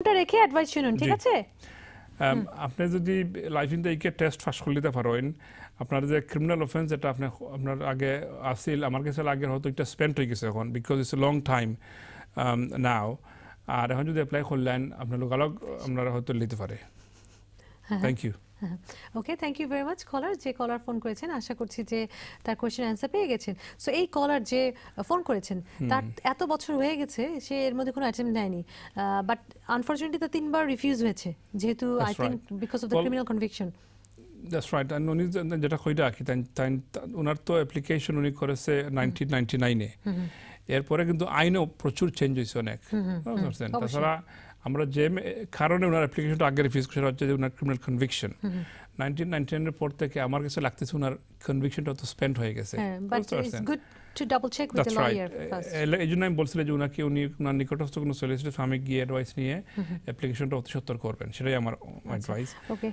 ওটা রেখে অ্যাডভাইস শুনুন, ঠিক আছে? আপনি যদি life in the E K test ফাঁস করে দিতে পারেন, আপনার যে ক্রিমিনাল অফেন্স যেটা আপনার আগে আসিল, আমার কাছে আগে হয়তো একটা স্পেন্ড হয়ে গেছে এখন, because it's a long time now. আর এখন যদি অ্যাপ্লাই করলেন আপনার লোকালগ আপনারা হয়তো নিতে পারে। Thank you. Okay, thank you very much caller. যে কলার ফোন করেছেন আশা করছি যে তার কোয়েশ্চেন অ্যান্সার পেয়ে গেছেন। সো এই কলার যে ফোন করেছেন তার এত বছর হয়ে গেছে, সে এর মধ্যে কোনো অ্যাটেম্প নেয়নি, বাট আনফরচুনেটলি তার 3 বার রিফিউজ হয়েছে, যেহেতু I think because of the criminal conviction. That's right. আর উনি যেটা কইটা কি ওনার তো অ্যাপ্লিকেশন উনি করেছে 1999-এ, এরপরে কিন্তু আইনেও প্রচুর চেঞ্জ হয়েছে অনেক, বুঝতে পারছেন? তাছাড়া আমরা যে কারণে ওনার অ্যাপ্লিকেশনটা আগে রিফিউজ করে হচ্ছে যে ওনার ক্রিমিনাল কনভিকশন 1999-এর পর থেকে আমার কাছে লাগতেছে ওনার কনভিকশনটা তো স্পেন্ড হয়ে গেছে। এই জন্য আমি বলছিলাম যে উনি ওনার নিকটস্থ কোনো সলিসিটর ফার্মে গিয়ে অ্যাডভাইস নিয়ে অ্যাপ্লিকেশনটা অতি সত্বর করবেন, সেটাই আমার অ্যাডভাইস। ওকে।